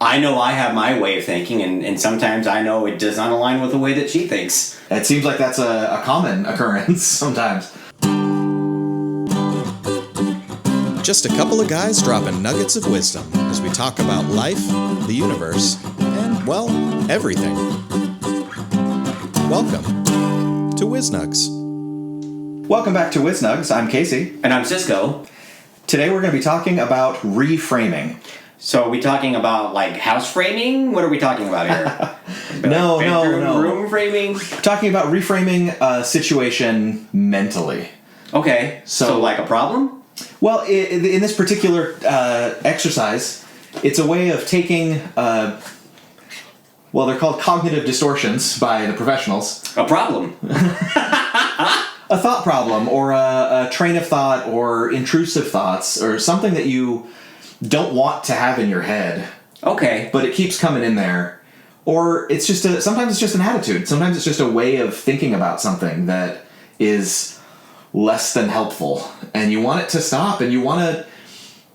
I know I have my way of thinking, and sometimes I know it does not align with the way that she thinks. It seems like that's a common occurrence sometimes. Just a couple of guys dropping nuggets of wisdom as we talk about life, the universe, and, well, everything. Welcome to WizNugs. Welcome back to WizNugs. I'm Casey. And I'm Cisco. Today we're going to be talking about reframing. So are we talking about, like, house framing? What are we talking about here? No. Room framing? We're talking about reframing a situation mentally. Okay. So like a problem? Well, in this particular exercise, it's a way of taking, they're called cognitive distortions by the professionals. A problem. A thought problem, or a train of thought, or intrusive thoughts, or something that you don't want to have in your head. Okay. But it keeps coming in there. Or it's just sometimes it's just an attitude. Sometimes it's just a way of thinking about something that is less than helpful. And you want it to stop, and you want to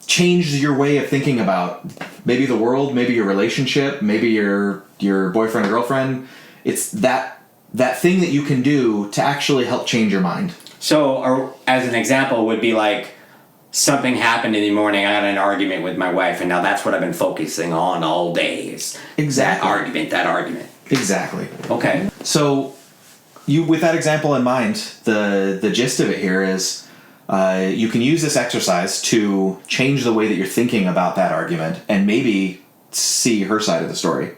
change your way of thinking about maybe the world, maybe your relationship, maybe your boyfriend or girlfriend. It's that thing that you can do to actually help change your mind. So, as an example, would be like, something happened in the morning, I had an argument with my wife, and now that's what I've been focusing on all day is Exactly. that argument. Exactly. Okay. So, with that example in mind, the gist of it here is you can use this exercise to change the way that you're thinking about that argument and maybe see her side of the story.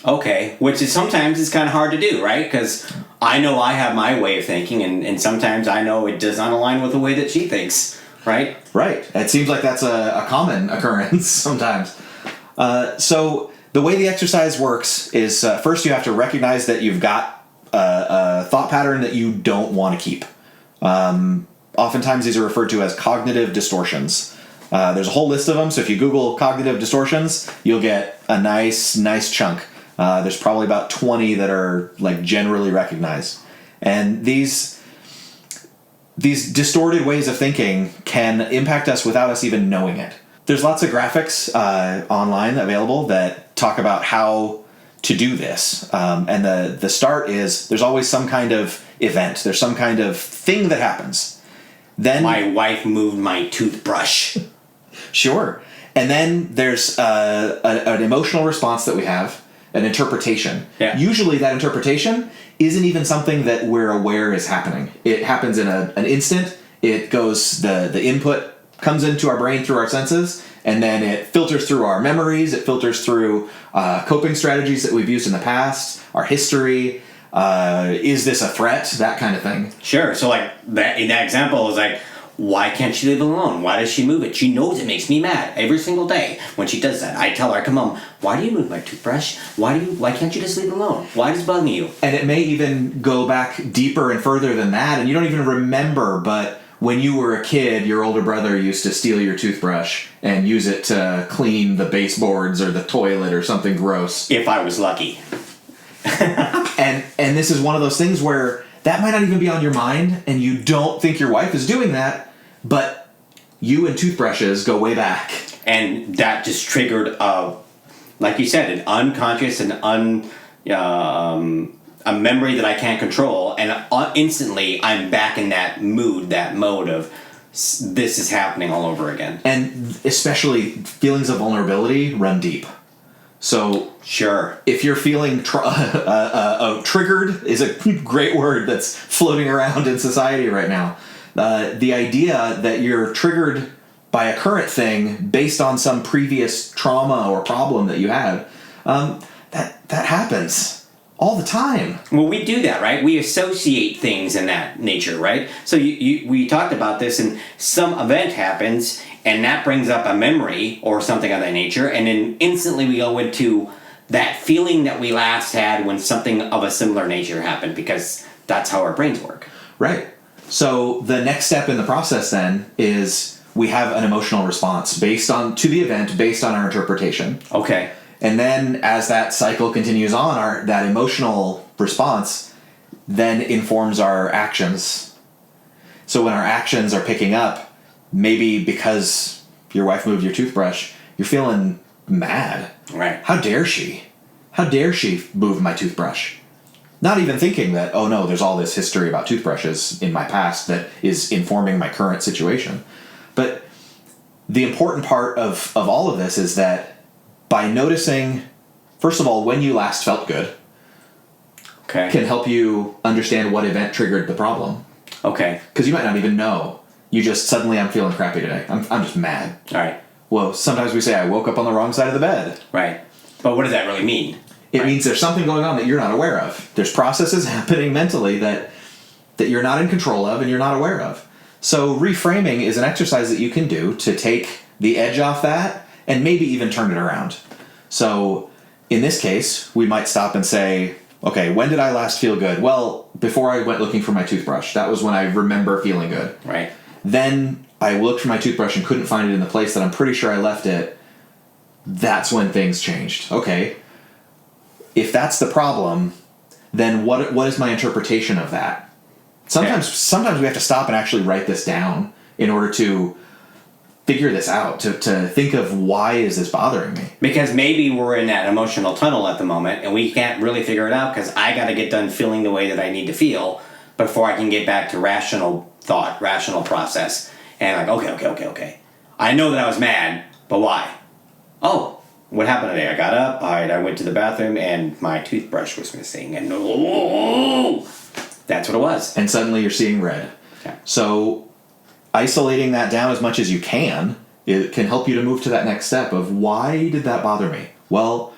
Okay, which is sometimes it's kind of hard to do, right? Because I know I have my way of thinking, and sometimes I know it does not align with the way that she thinks. Right? Right. It seems like that's a common occurrence sometimes. So the way the exercise works is first you have to recognize that you've got a thought pattern that you don't want to keep. Oftentimes these are referred to as cognitive distortions. There's a whole list of them, so if you Google cognitive distortions, you'll get a nice chunk. There's probably about 20 that are like generally recognized. And these distorted ways of thinking can impact us without us even knowing it. There's lots of graphics online available that talk about how to do this. And the start is there's always some kind of event. There's some kind of thing that happens. Then my wife moved my toothbrush. Sure. And then there's an emotional response that we have, an interpretation. Yeah. Usually that interpretation isn't even something that we're aware is happening. It happens in an instant. It goes, the input comes into our brain through our senses, and then it filters through our memories. It filters through coping strategies that we've used in the past, our history. Is this a threat? That kind of thing. Sure. So like that in that example is like, why can't she leave it alone? Why does she move it? She knows it makes me mad every single day when she does that. I tell her, come home, why do you move my toothbrush? Why can't you just leave it alone? Why does it bug you? And it may even go back deeper and further than that, and you don't even remember, but when you were a kid, your older brother used to steal your toothbrush and use it to clean the baseboards or the toilet or something gross. If I was lucky. And this is one of those things where that might not even be on your mind, and you don't think your wife is doing that, but you and toothbrushes go way back. And that just triggered, like you said, an unconscious and a memory that I can't control, and instantly I'm back in that mode of this is happening all over again. And especially feelings of vulnerability run deep. So sure, if you're feeling triggered is a great word that's floating around in society right now. The idea that you're triggered by a current thing based on some previous trauma or problem that you had, that happens all the time. Well, we do that, right? We associate things in that nature, right? So we talked about this, and some event happens, and that brings up a memory or something of that nature, and then instantly we go into that feeling that we last had when something of a similar nature happened, because that's how our brains work. Right. So the next step in the process then is we have an emotional response to the event based on our interpretation. Okay. And then as that cycle continues on, that emotional response then informs our actions. So when our actions are picking up, maybe because your wife moved your toothbrush, you're feeling mad. Right. How dare she? How dare she move my toothbrush? Not even thinking that, oh no, there's all this history about toothbrushes in my past that is informing my current situation. But the important part of all of this is that by noticing, first of all, when you last felt good, Okay. can help you understand what event triggered the problem. Okay. Because you might not even know. You just, suddenly I'm feeling crappy today. I'm just mad. All right. Well, sometimes we say I woke up on the wrong side of the bed. Right. But what does that really mean? It means there's something going on that you're not aware of. There's processes happening mentally that you're not in control of and you're not aware of. So reframing is an exercise that you can do to take the edge off that and maybe even turn it around. So in this case, we might stop and say, okay, when did I last feel good? Well, before I went looking for my toothbrush. That was when I remember feeling good. Right. Then I looked for my toothbrush and couldn't find it in the place that I'm pretty sure I left it. That's when things changed. Okay. If that's the problem, then what is my interpretation of that? Sometimes we have to stop and actually write this down in order to figure this out, to think of why is this bothering me? Because maybe we're in that emotional tunnel at the moment and we can't really figure it out because I got to get done feeling the way that I need to feel before I can get back to rational thought, rational process. And like, okay. I know that I was mad, but why? Oh, what happened today? I got up, I went to the bathroom, and my toothbrush was missing. And that's what it was. And suddenly you're seeing red. Okay. So isolating that down as much as you can, it can help you to move to that next step of why did that bother me? Well,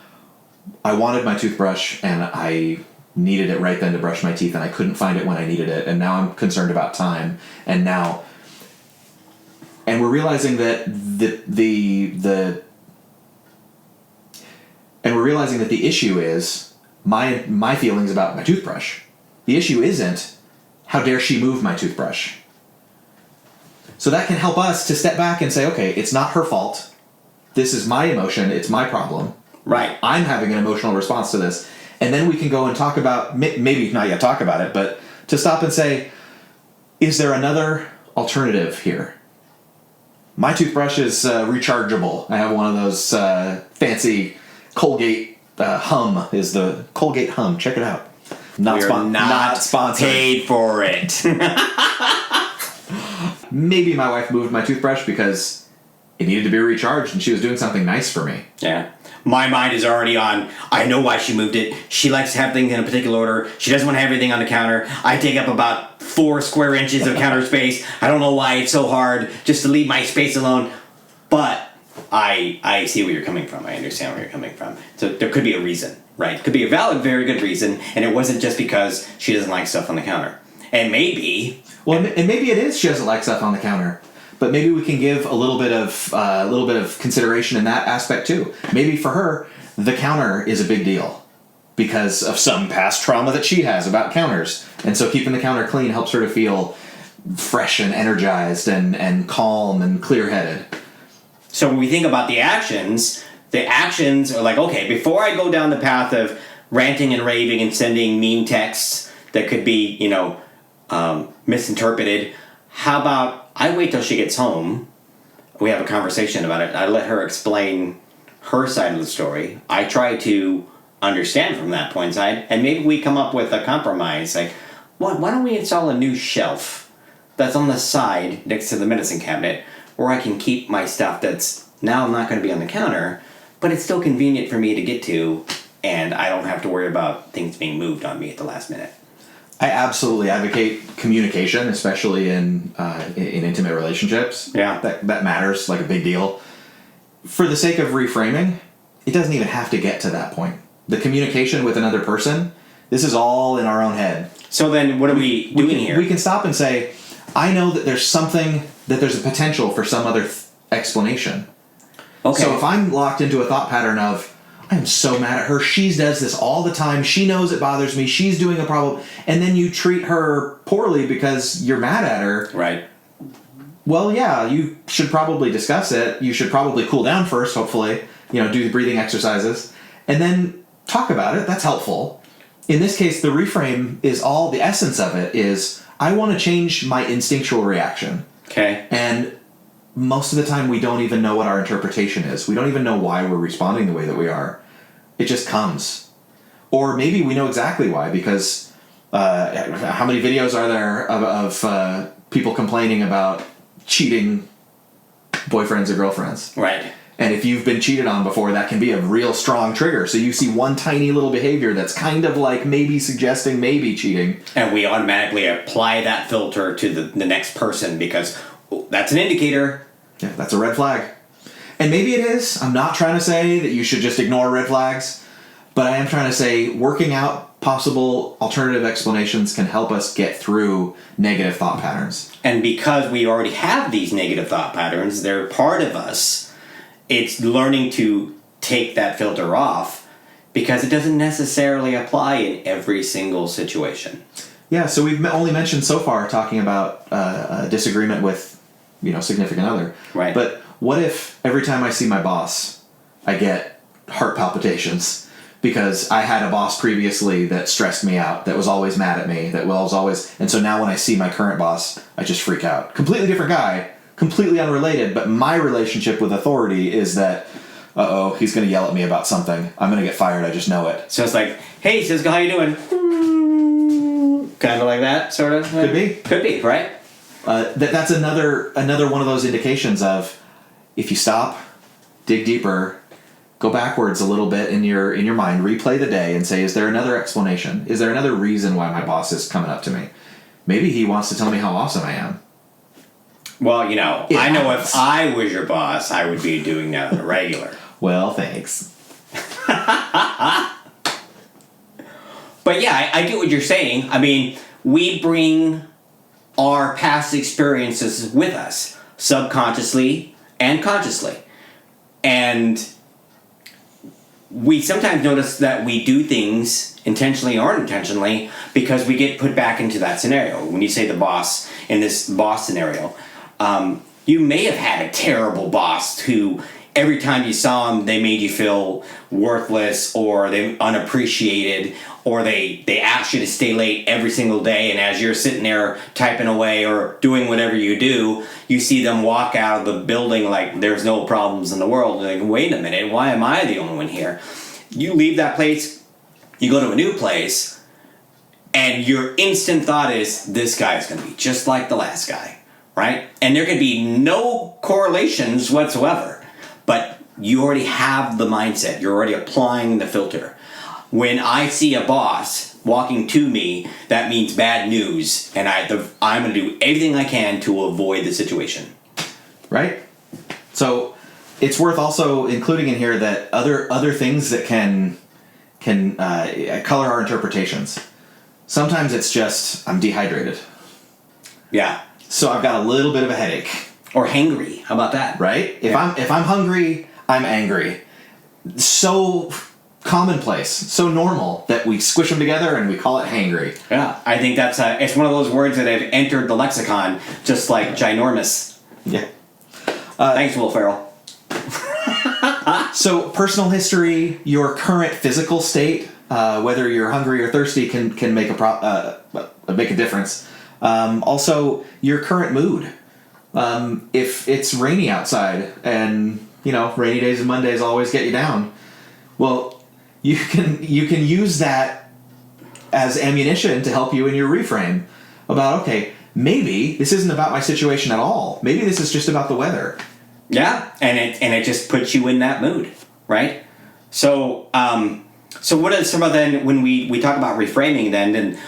I wanted my toothbrush and I needed it right then to brush my teeth and I couldn't find it when I needed it. And now I'm concerned about time. And we're realizing that the issue is my feelings about my toothbrush. The issue isn't how dare she move my toothbrush. So that can help us to step back and say, okay, it's not her fault. This is my emotion. It's my problem. Right. I'm having an emotional response to this. And then we can go and talk about, maybe not yet talk about it, but to stop and say, is there another alternative here? My toothbrush is rechargeable. I have one of those fancy Colgate Hum is the Colgate Hum. Check it out. We're not sponsored. paid for it. Maybe my wife moved my toothbrush because it needed to be recharged and she was doing something nice for me. Yeah. My mind is already on, I know why she moved it. She likes to have things in a particular order. She doesn't want to have everything on the counter. I take up about 4 square inches of counter space. I don't know why it's so hard just to leave my space alone. But I see where you're coming from. I understand where you're coming from. So there could be a reason, right? It could be a valid, very good reason. And it wasn't just because she doesn't like stuff on the counter. And maybe... Well, and maybe it is she doesn't like stuff on the counter. But maybe we can give a little bit of consideration in that aspect too. Maybe for her, the counter is a big deal because of some past trauma that she has about counters, and so keeping the counter clean helps her to feel fresh and energized and calm and clear-headed. So when we think about the actions are like, okay, before I go down the path of ranting and raving and sending mean texts that could be, misinterpreted, how about I wait till she gets home, we have a conversation about it, I let her explain her side of the story, I try to understand from that point side, and maybe we come up with a compromise, like, why don't we install a new shelf that's on the side next to the medicine cabinet, where I can keep my stuff that's now not going to be on the counter, but it's still convenient for me to get to, and I don't have to worry about things being moved on me at the last minute. I absolutely advocate communication, especially in intimate relationships. Yeah. That matters, like a big deal. For the sake of reframing, it doesn't even have to get to that point. The communication with another person, this is all in our own head. So then what are we doing here? We can stop and say, I know that there's a potential for some other explanation. Okay. So if I'm locked into a thought pattern of, I'm so mad at her, she does this all the time, she knows it bothers me, she's doing a problem, and then you treat her poorly because you're mad at her. Right. Well, yeah, you should probably discuss it. You should probably cool down first, hopefully, do the breathing exercises, and then talk about it. That's helpful. In this case, the reframe is all, the essence of it is, I want to change my instinctual reaction. Okay. And most of the time we don't even know what our interpretation is. We don't even know why we're responding the way that we are. It just comes. Or maybe we know exactly why, because how many videos are there of people complaining about cheating boyfriends or girlfriends? Right. And if you've been cheated on before, that can be a real strong trigger. So you see one tiny little behavior that's kind of like maybe suggesting maybe cheating. And we automatically apply that filter to the next person because that's an indicator. Yeah, that's a red flag. And maybe it is. I'm not trying to say that you should just ignore red flags, but I am trying to say working out possible alternative explanations can help us get through negative thought patterns. And because we already have these negative thought patterns, they're part of us. It's learning to take that filter off because it doesn't necessarily apply in every single situation. Yeah, so we've only mentioned so far talking about a disagreement with, significant other. Right. But what if every time I see my boss, I get heart palpitations because I had a boss previously that stressed me out, that was always mad at me, that was always... And so now when I see my current boss, I just freak out. Completely different guy, completely unrelated, but my relationship with authority is that, he's going to yell at me about something. I'm going to get fired, I just know it. So it's like, hey, Cisco, how you doing? Kind of like that, sort of. Could be. Could be, right? That's another one of those indications of if you stop, dig deeper, go backwards a little bit in your mind, replay the day and say, is there another explanation? Is there another reason why my boss is coming up to me? Maybe he wants to tell me how awesome I am. Well, I know if I was your boss, I would be doing that on a regular. Well, thanks. But yeah, I get what you're saying. I mean, we bring our past experiences with us, subconsciously and consciously. And we sometimes notice that we do things intentionally or unintentionally because we get put back into that scenario. When you say the boss, in this boss scenario, you may have had a terrible boss who every time you saw them, they made you feel worthless or they unappreciated, or they asked you to stay late every single day, and as you're sitting there typing away or doing whatever you do, you see them walk out of the building like there's no problems in the world. Like, wait a minute, why am I the only one here? You leave that place, you go to a new place, and your instant thought is, this guy's going to be just like the last guy, right? And there could be no correlations whatsoever, but you already have the mindset. You're already applying the filter. When I see a boss walking to me, that means bad news, and I'm going to do everything I can to avoid the situation. Right? So it's worth also including in here that other things that can color our interpretations. Sometimes it's just, I'm dehydrated. Yeah. So I've got a little bit of a headache. Or hangry. How about that? Right? If I'm hungry, I'm angry. So commonplace, so normal that we squish them together and we call it hangry. Yeah, I think that's it's one of those words that have entered the lexicon, just like ginormous. Yeah. Thanks, Will Ferrell. So personal history, your current physical state, whether you're hungry or thirsty, can make make a difference. Also, your current mood. If it's rainy outside, and rainy days and Mondays always get you down, well, you can use that as ammunition to help you in your reframe about, okay, maybe this isn't about my situation at all. Maybe this is just about the weather. Yeah, and it just puts you in that mood, right? So what is some of then when we talk about reframing then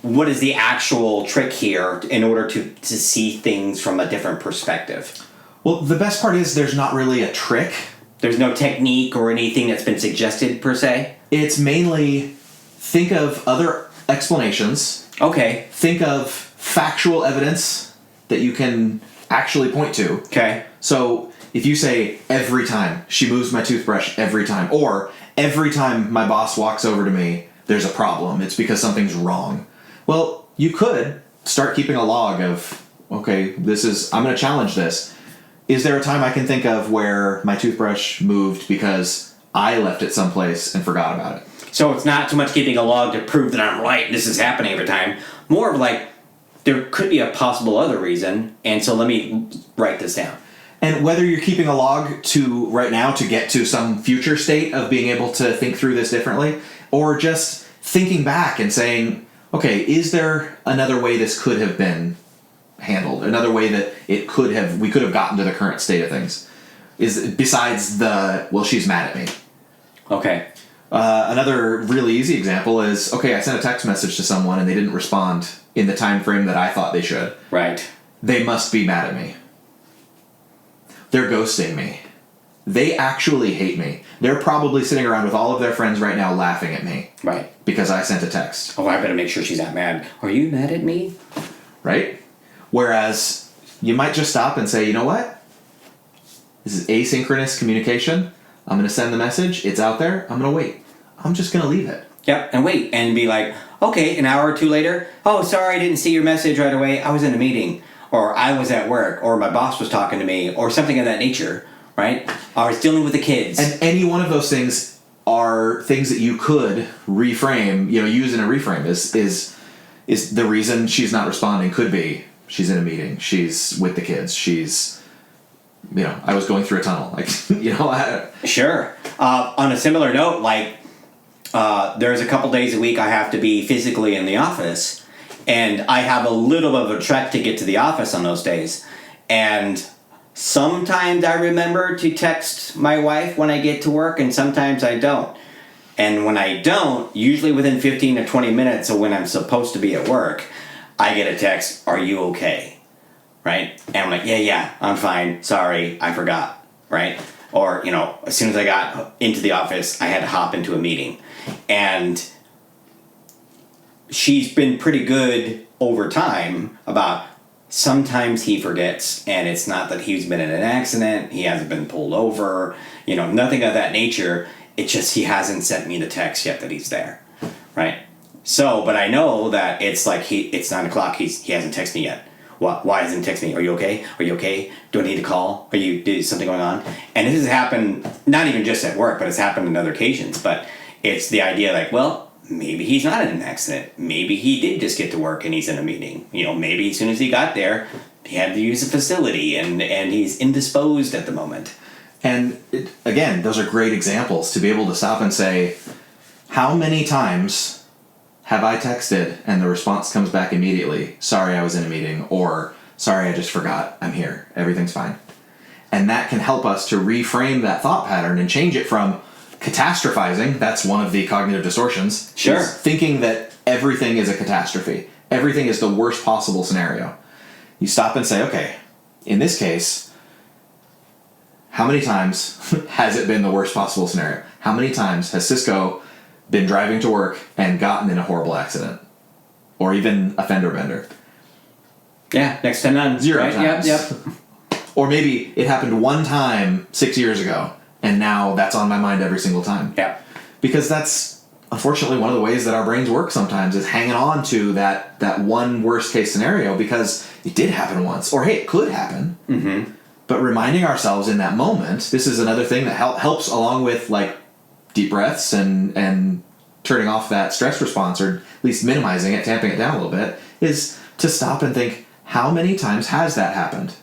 what is the actual trick here in order to see things from a different perspective? Well, the best part is there's not really a trick. There's no technique or anything that's been suggested per se? It's mainly think of other explanations. Okay. Think of factual evidence that you can actually point to. Okay. So if you say, every time she moves my toothbrush, every time, or every time my boss walks over to me, there's a problem. It's because something's wrong. Well, you could start keeping a log of, okay, I'm going to challenge this. Is there a time I can think of where my toothbrush moved because I left it someplace and forgot about it? So it's not so much keeping a log to prove that I'm right, this is happening every time. More of like, there could be a possible other reason, and so let me write this down. And whether you're keeping a log to right now to get to some future state of being able to think through this differently, or just thinking back and saying, okay, is there another way this could have been handled? Another way that we could have gotten to the current state of things? Is besides well, she's mad at me. Okay. Another really easy example is, okay, I sent a text message to someone and they didn't respond in the time frame that I thought they should. Right. They must be mad at me. They're ghosting me. They actually hate me. They're probably sitting around with all of their friends right now laughing at me. Right. Because I sent a text. Oh, I better make sure she's not mad. Are you mad at me? Right? Whereas you might just stop and say, you know what? This is asynchronous communication. I'm going to send the message. It's out there. I'm going to wait. I'm just going to leave it. Yep, and wait, and be like, okay, an hour or two later, oh, sorry, I didn't see your message right away. I was in a meeting, or I was at work, or my boss was talking to me, or something of that nature, right? Or I was dealing with the kids. And any one of those things are things that you could reframe, use in a reframe is the reason she's not responding could be she's in a meeting, she's with the kids, she's, I was going through a tunnel. Sure. On a similar note, there's a couple days a week I have to be physically in the office, and I have a little bit of a trek to get to the office on those days. And sometimes I remember to text my wife when I get to work, and sometimes I don't. And when I don't, usually within 15 to 20 minutes of when I'm supposed to be at work, I get a text, "Are you okay?" Right? And I'm like, yeah, I'm fine. Sorry, I forgot. Right? Or, as soon as I got into the office, I had to hop into a meeting. And she's been pretty good over time about sometimes he forgets, and it's not that he's been in an accident, he hasn't been pulled over, nothing of that nature. It's just he hasn't sent me the text yet that he's there. Right? So, but I know that it's like it's 9 o'clock, he hasn't texted me yet. Why hasn't he texted me? Are you okay? Are you okay? Do I need to call? Is something going on? And this has happened, not even just at work, but it's happened on other occasions. But it's the idea maybe he's not in an accident. Maybe he did just get to work and he's in a meeting. Maybe as soon as he got there, he had to use a facility and he's indisposed at the moment. And again, those are great examples to be able to stop and say, how many times have I texted and the response comes back immediately, "Sorry, I was in a meeting," or "Sorry, I just forgot. I'm here. Everything's fine." And that can help us to reframe that thought pattern and change it from catastrophizing. That's one of the cognitive distortions. Sure. Thinking that everything is a catastrophe. Everything is the worst possible scenario. You stop and say, okay, in this case, how many times has it been the worst possible scenario? How many times has Cisco been driving to work and gotten in a horrible accident? Or even a fender bender? Yeah, next to none. 0 right? times. Yep. Or maybe it happened one time 6 years ago, and now that's on my mind every single time. Yeah. Because that's unfortunately one of the ways that our brains work sometimes, is hanging on to that one worst case scenario because it did happen once, or hey, it could happen. Mm-hmm. But reminding ourselves in that moment, this is another thing that helps along with deep breaths and turning off that stress response, or at least minimizing it, tamping it down a little bit, is to stop and think, how many times has that happened?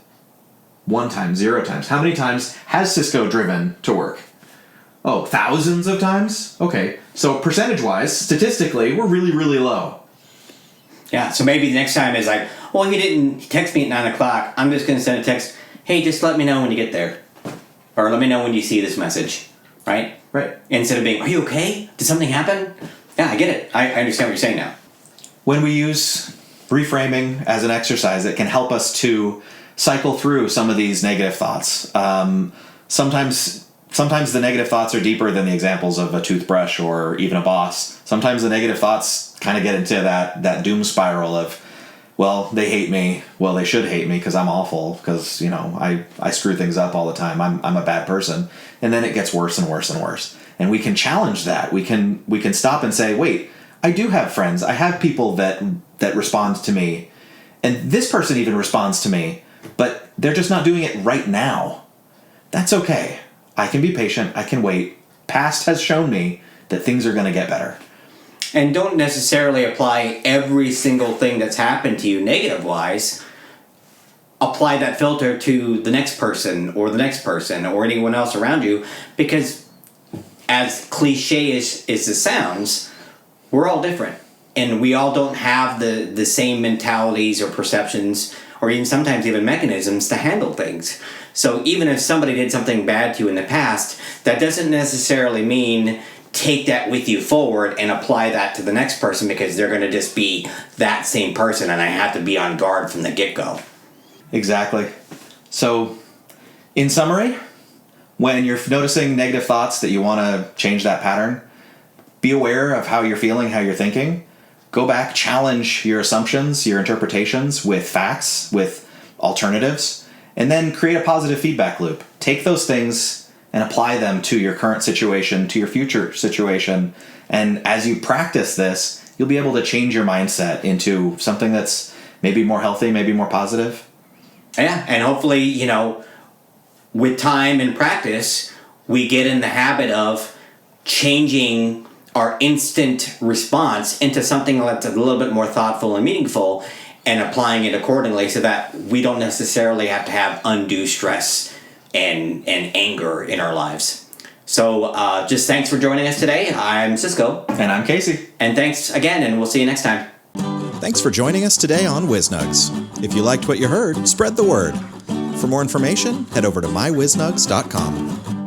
1 time, 0 times. How many times has Cisco driven to work? Oh, thousands of times? Okay. So percentage-wise, statistically, we're really, really low. Yeah, so maybe the next time is he didn't text me at 9 o'clock. I'm just going to send a text, "Hey, just let me know when you get there." Or let me know when you see this message. Right? Right. Instead of being, "Are you okay? Did something happen?" Yeah, I get it. I understand what you're saying now. When we use reframing as an exercise, it can help us to cycle through some of these negative thoughts. Sometimes the negative thoughts are deeper than the examples of a toothbrush or even a boss. Sometimes the negative thoughts kind of get into that doom spiral of, well, they hate me. Well, they should hate me because I'm awful, because, I screw things up all the time. I'm a bad person. And then it gets worse and worse and worse. And we can challenge that. We can stop and say, wait, I do have friends. I have people that respond to me. And this person even responds to me, but they're just not doing it right now. That's okay. I can be patient. I can wait. Past has shown me that things are going to get better. And don't necessarily apply every single thing that's happened to you negative-wise. apply that filter to the next person or anyone else around you, because as cliche as it sounds, we're all different, and we all don't have the same mentalities or perceptions or even sometimes even mechanisms to handle things. So even if somebody did something bad to you in the past, that doesn't necessarily mean take that with you forward and apply that to the next person, because they're going to just be that same person, and I have to be on guard from the get-go. Exactly. So, in summary, when you're noticing negative thoughts that you want to change that pattern, be aware of how you're feeling, how you're thinking. Go back, challenge your assumptions, your interpretations with facts, with alternatives, and then create a positive feedback loop. Take those things and apply them to your current situation, to your future situation. And as you practice this, you'll be able to change your mindset into something that's maybe more healthy, maybe more positive. Yeah, and hopefully, with time and practice, we get in the habit of changing our instant response into something that's a little bit more thoughtful and meaningful, and applying it accordingly, so that we don't necessarily have to have undue stress and anger in our lives. So just thanks for joining us today. I'm Cisco. And I'm Casey. And thanks again, and we'll see you next time. Thanks for joining us today on WizNugs. If you liked what you heard, spread the word. For more information, head over to mywiznugs.com.